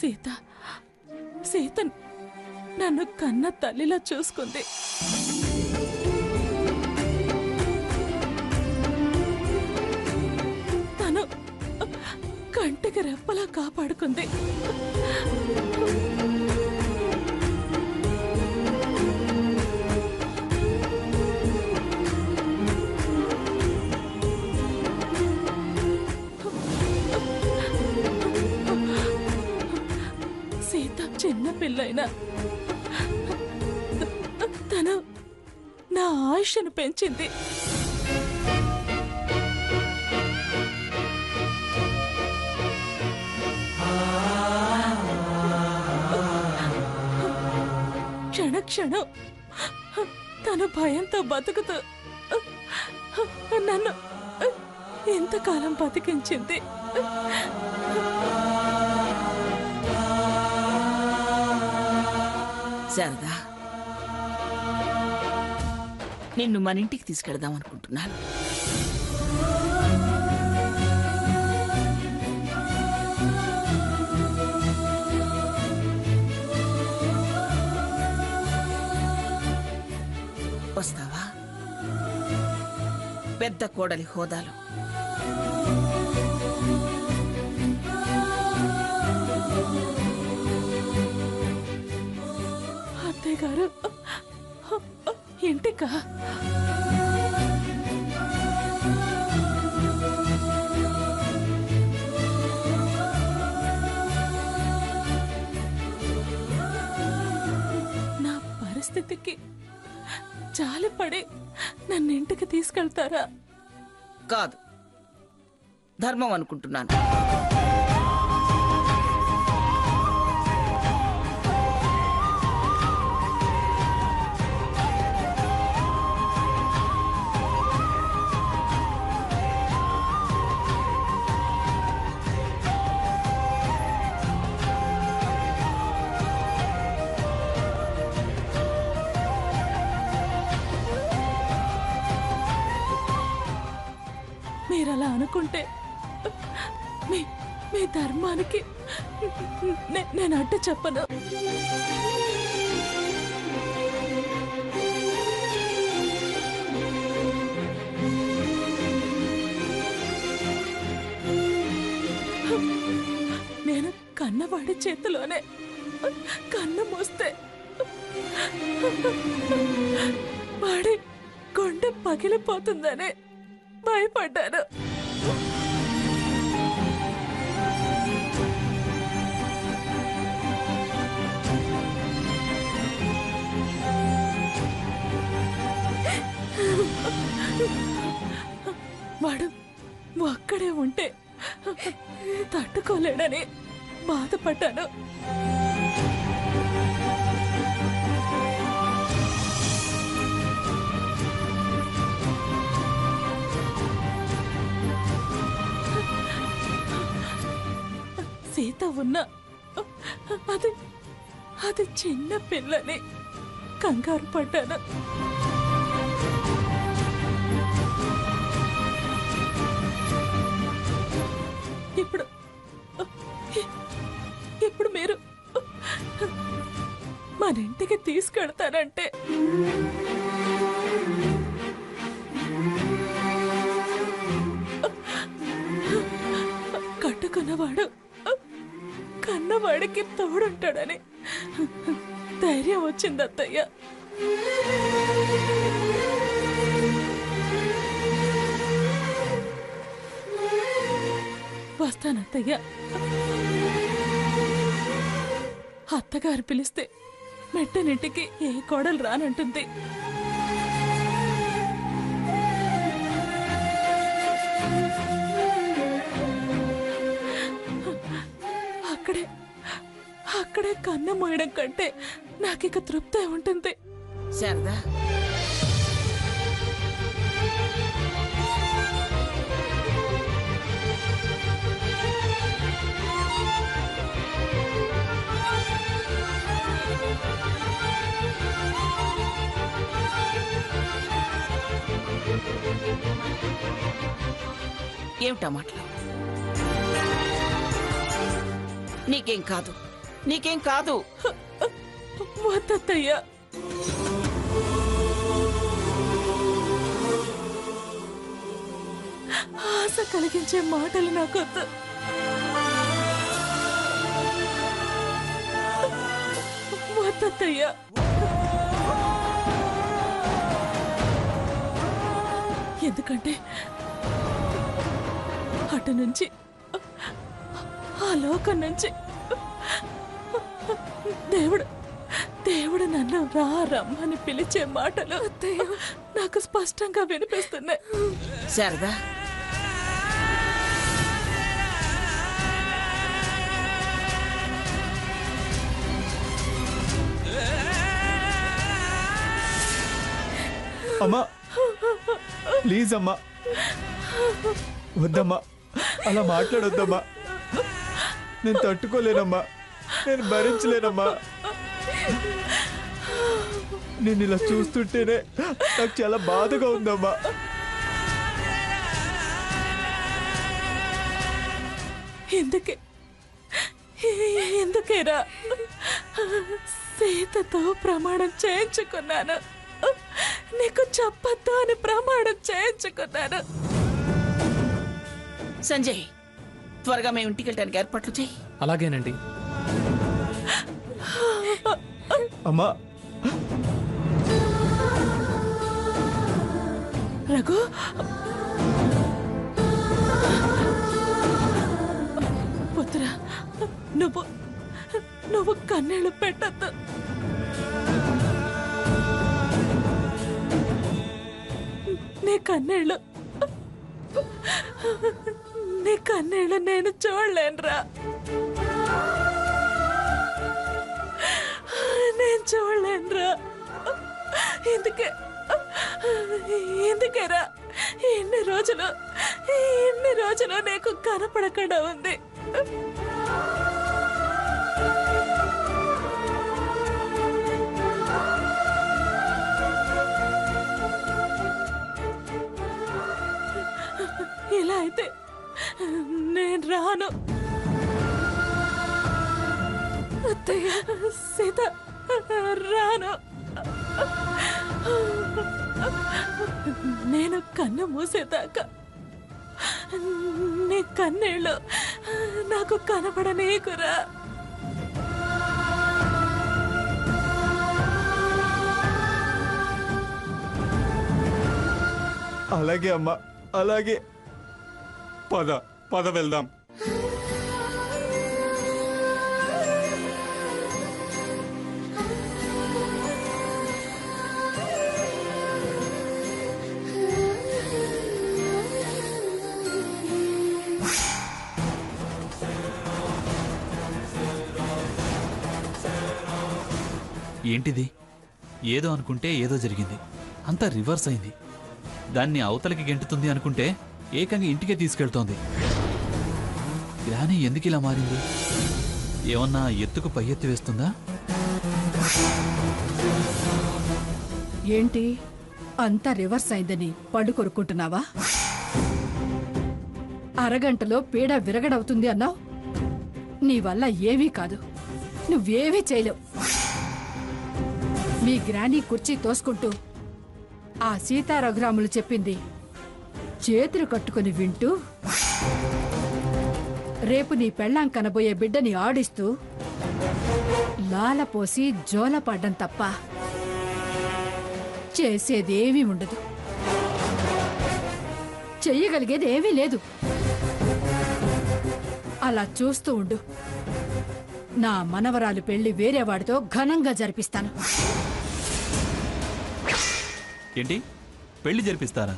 సీత సీత నన్ను కన్న తల్లిలా చూసుకుంది. తను కంటికి రెప్పలా కాపాడుకుంది. సీత చిన్న పిల్లైనా తను నా ఆయుష్ను పెంచింది. క్షణక్షణం తను భయంతో బతుకుతూ నన్ను ఇంతకాలం బతికించింది. శారదా, నిన్ను మన ఇంటికి తీసుకెళ్దాం అనుకుంటున్నాను. వస్తావా? పెద్ద కోడలి హోదాలో. అత్తయ్య గారు ఇంటికా? నా పరిస్థితికి జాలిపడి నన్నింటికి తీసుకెళ్తారా? కాదు, ధర్మం అనుకుంటున్నాను. మీరలా అనుకుంటే మీ ధర్మానికి నేను అడ్డు చెప్పను. నేను కన్నవాడి చేతిలోనే కన్ను మూస్తే వాడి గుండె పగిలిపోతుందనే భయపడ్డాను. వాడు అక్కడే ఉంటే తట్టుకోలేడని బాధపడ్డాను. సీత ఉన్న అది చిన్న పిల్లని కంగారు పడ్డాను. ఇప్పుడు మీరు మన ఇంటికి తీసుకెళ్తానంటే కట్టుకున్నవాడు కన్నవాడికి తోడుంటాడని ధైర్యం వచ్చింది అత్తయ్య. వస్తానత్తయ్య. అత్తగారు పిలిస్తే మెట్టనింటికి ఏ కోడలు రానంటుంది. అక్కడే కన్ను మోయడం కంటే నాకిక తృప్తి ఉంటుంది. శారదా, ఏమిటా మాటలు? నీకేం కాదు, నీకేం కాదు. వద్దత్తయ్య. ఆశ కలిగించే మాటలు నాకొద్దు. వద్దత్తయ్య. ఎందుకంటే అటు నుంచి, ఆ లోకం నుంచి దేవుడు నన్ను రమ్మని పిలిచే మాటలు నాకు స్పష్టంగా వినిపిస్తున్నాయి. శారదా, అమ్మా ప్లీజ్ అమ్మా, వద్దమ్మా, అలా మాట్లాడొద్దమ్మా. నేను తట్టుకోలేనమ్మా, నేను భరించలేనమ్మా. నేను ఇలా చూస్తుంటేనే నాకు చాలా బాధగా ఉందమ్మా. ఎందుకేరా సీతతో ప్రమాణం చేయించుకున్నాను, నీకు చెప్పొద్దు అని ప్రమాణం చేయించుకున్నాను. సంజయ్, త్వరగా మేము ఇంటికి వెళ్ళడానికి ఏర్పాట్లు చేయి. అలాగేనండి. అమ్మా రఘు, పుత్ర, నువ్వు కన్నీళ్ళు పెట్టద్దు. నీ కన్నీళ్ళు నేను చూడలేనురా, నేను చూడలేనురా. ఎందుకేరా ఎన్ని రోజులు నీకు కనపడకుండా ఉంది. ఇలా అయితే నేను రాను. అత్తయ్య, సీత, రాను. నేను కన్ను మూసేదాకా నీ కన్నీళ్ళు నాకు కనపడనీకురా. అలాగే అమ్మా, అలాగే. పద వెళ్దాం. ఏంటిది? ఏదో అనుకుంటే ఏదో జరిగింది, అంతా రివర్స్ అయింది. దాన్ని అవతలకి గెంటుతుంది అనుకుంటే ఏకంగా ఇంటికే తీసుకెళ్తోంది. గ్రాని ఎందుకు ఇలా మారింది? ఏమన్నా ఎత్తుకు పై ఎత్తు వేస్తుందా? ఏంటి అంతా రివర్స్ అయిందని పడు కొరుక్కుంటున్నావా? అరగంటలో పీడ విరగడవుతుంది అన్నావు. నీ వల్ల ఏమీ కాదు, నువ్వేమీ చేయలేవు. మీ గ్రానీ కుర్చీ తోసుకుంటూ ఆ సీతారఘురాములు చెప్పింది చేతులు కట్టుకుని వింటూ, రేపు నీ పెళ్ళాం కనబోయే బిడ్డని ఆడిస్తూ లాలపోసి జోలపడ్డం తప్ప చేసేదేమీ ఉండదు, చెయ్యగలిగేది ఏమీ లేదు. అలా చూస్తూ ఉండు. నా మనవరాలు పెళ్లి వేరేవాడితో ఘనంగా జరిపిస్తాను. ఏంటి, పెళ్లి జరిపిస్తారా?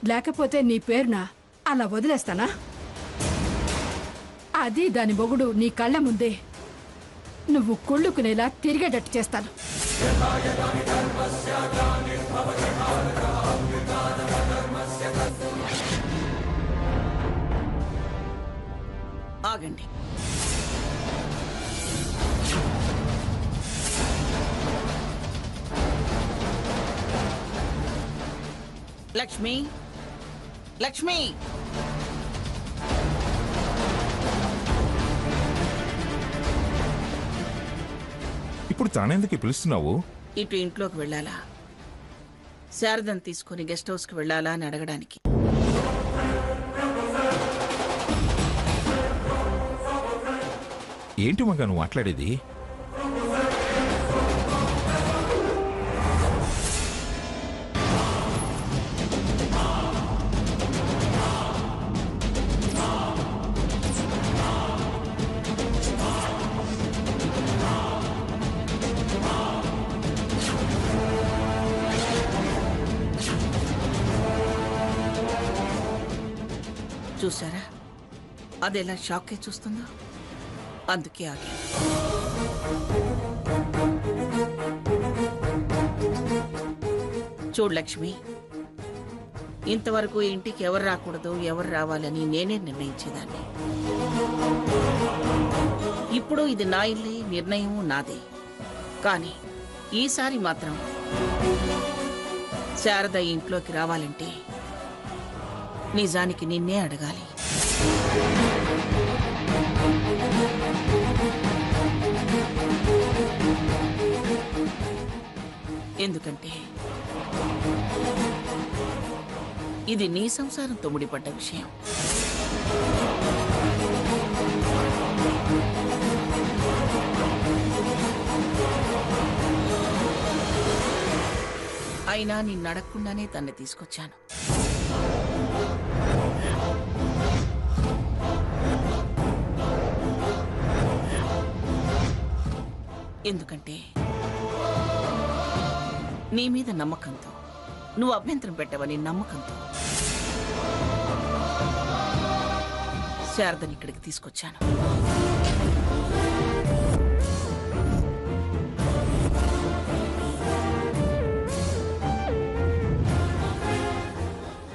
లేకపోతే నీ పేరున అలా వదిలేస్తానా? అది దాని మొగుడు నీ కళ్ళ ముందే నువ్వు కుళ్ళుకునేలా తిరిగేటట్టు చేస్తాను. ఆగండి. లక్ష్మి, లక్ష్మి, ఇప్పుడు తానెందుకు పిలుస్తున్నావు? ఇటు ఇంట్లోకి వెళ్ళాలా, శారదను తీసుకుని గెస్ట్ హౌస్కి వెళ్ళాలా అని అడగడానికి. ఏంటి మగా నువ్వు మాట్లాడేది? చూసారా అదెలా షాక్ చూస్తుందో, అందుకే ఆగి. చూడు లక్ష్మి, ఇంతవరకు ఇంటికి ఎవరు రాకూడదు ఎవరు రావాలని నేనే నిర్ణయించేదాన్ని. ఇప్పుడు ఇది నా ఇల్లే, నిర్ణయం నాదే. కానీ ఈసారి మాత్రం శారద ఇంట్లోకి రావాలంటే నిజానికి నిన్నే అడగాలి. ఎందుకంటే ఇది నీ సంసారంతో ముడిపడ్డ విషయం. అయినా నిన్ను అడగకుండానే తన్ని తీసుకొచ్చాను. ఎందుకంటే నీ మీద నమ్మకంతో, నువ్వు అభ్యంతరం పెట్టవని నమ్మకంతో శారదని ఇక్కడికి తీసుకొచ్చాను.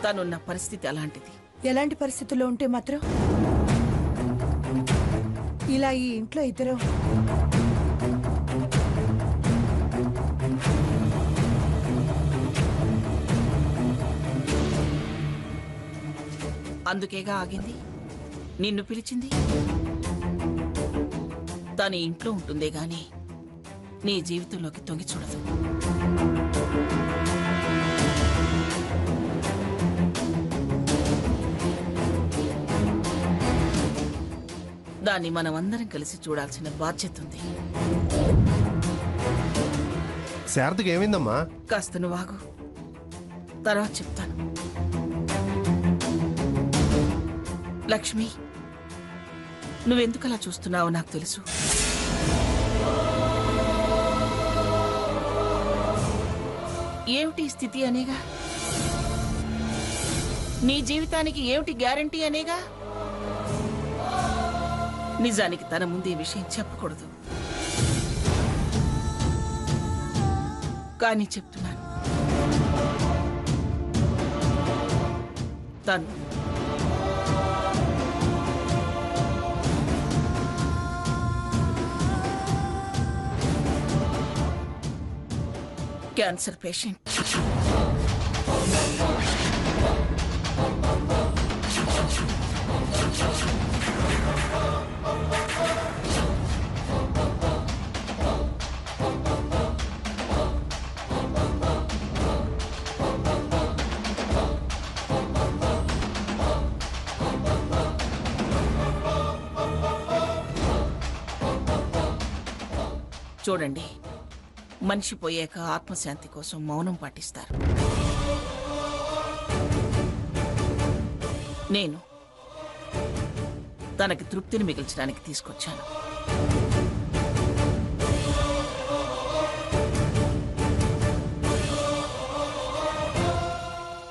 తనున్న పరిస్థితి అలాంటిది. ఎలాంటి పరిస్థితుల్లో ఉంటే మాత్రం ఇలా ఈ ఇంట్లో ఇద్దరు అందుకేగా ఆగింది, నిన్ను పిలిచింది. తను ఇంట్లో ఉంటుందే గాని నీ జీవితంలోకి తొంగి చూడదు. దాన్ని మనమందరం కలిసి చూడాల్సిన బాధ్యత ఉంది. శారదకి ఏమైందమ్మా? కాస్త నువ్వు ఆగు, తర్వాత చెప్తాను. లక్ష్మి, నువ్వెందుకు అలా చూస్తున్నావో నాకు తెలుసు. ఏమిటి స్థితి అనేగా, నీ జీవితానికి ఏమిటి గ్యారంటీ అనేగా. నిజానికి తన ముందు ఈ విషయం చెప్పకూడదు, కానీ చెప్తున్నాను. తను క్యాన్సర్ పేషెంట్. చూడండి, మనిషి పోయాక ఆత్మశాంతి కోసం మౌనం పాటిస్తారు. నేను తనకి తృప్తిని మిగిల్చడానికి తీసుకొచ్చాను.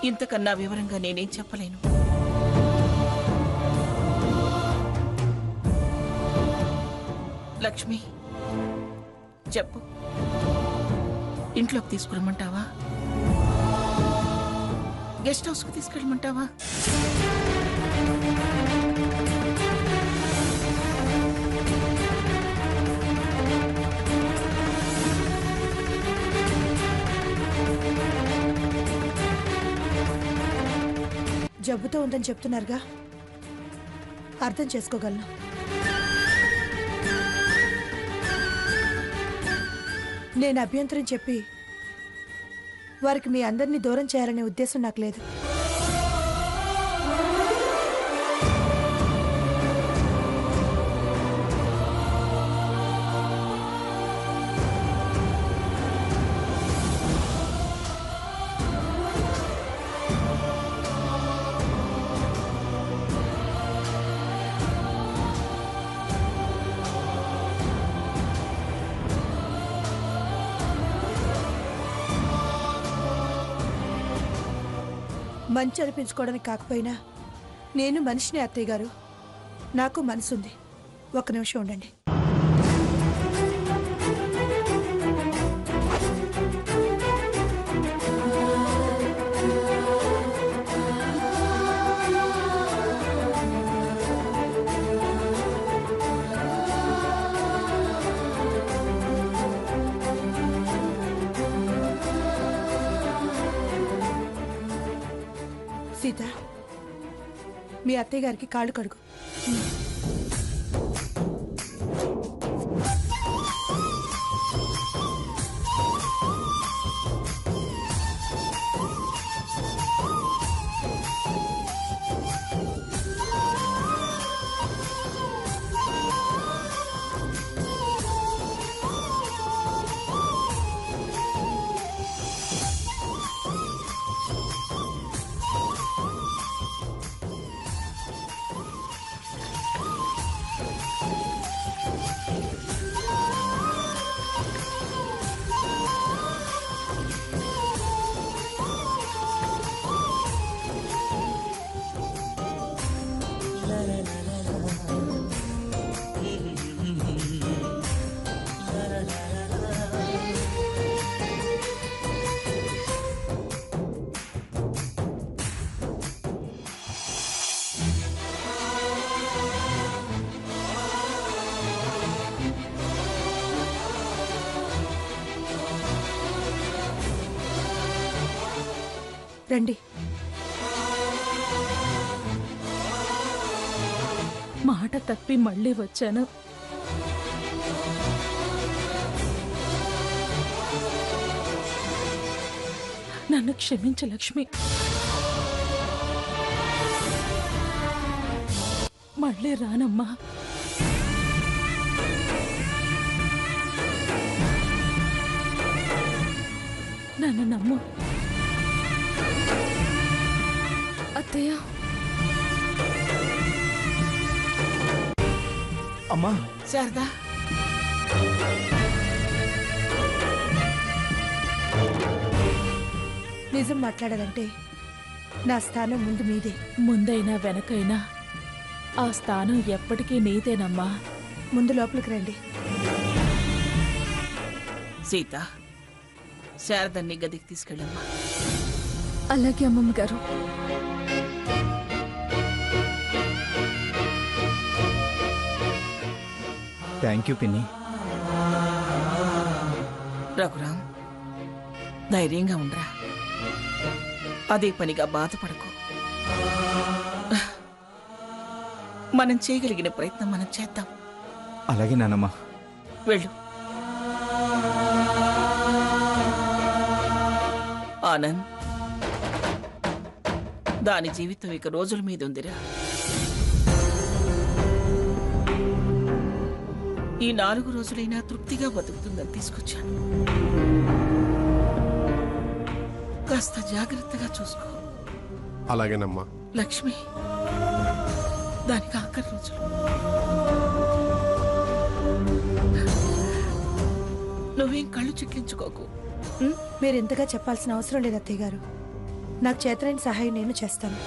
ఇంతకన్నా వివరంగా నేనేం చెప్పలేను. లక్ష్మి, చెప్పు, ఇంట్లోకి తీసుకురమ్మంటావా, గెస్ట్ హౌస్కు తీసుకెళ్ళమంటావా? జబ్బుతో ఉందని చెప్తున్నారుగా, అర్థం చేసుకోగలను. నేను అభ్యంతరం చెప్పి వారికి మీ అందరినీ దూరం చేయాలనే ఉద్దేశం నాకు లేదు. మంచి అనిపించుకోవడానికి కాకపోయినా నేను మనిషిని అత్తయ్య గారు. నాకు మనసుంది. ఒక్క నిమిషం ఉండండి. సీత, మీ అత్తయ్య గారికి కాళ్ళు కడుగు. రండి. మాట తప్పి మళ్ళీ వచ్చాను. నన్ను క్షమించు లక్ష్మి. మళ్ళీ రానమ్మా. నన్ను నమ్ము. అత్తయ్య, అమ్మా, శారదా, నిజం మాట్లాడాలంటే నా స్థానం ముందు మీదే. ముందైనా వెనకైనా ఆ స్థానం ఎప్పటికీ నీదేనమ్మా. ముందు లోపలికి రండి. సీత, శారదాన్ని గదికి తీసుకెళ్ళమ్మా. అలాగే అమ్మమ్మ గారు. థ్యాంక్ యూ పిన్ని. రఘురాం, ధైర్యంగా ఉండరా. అదే పనిగా బాధపడకు. మనం చేయగలిగిన ప్రయత్నం మనం చేద్దాం. అలాగే నానమ్మా. వెళ్ళు. ఆనంద్, దాని జీవితం ఇక రోజుల మీద ఉందిరా. ఈ 4 రోజులైనా తృప్తిగా బతుకుతుందని తీసుకొచ్చాను. కాస్త జాగ్రత్తగా చూసుకో. అలాగేనమ్మా. లక్ష్మి, దానికి ఆఖరి రోజులు. నువ్వేం కళ్ళు చిక్కించుకోకు. మీరు ఇంతగా చెప్పాల్సిన అవసరం లేదు అత్తయ్య గారు. నాకు చేతనైన సహాయం నేను చేస్తాను.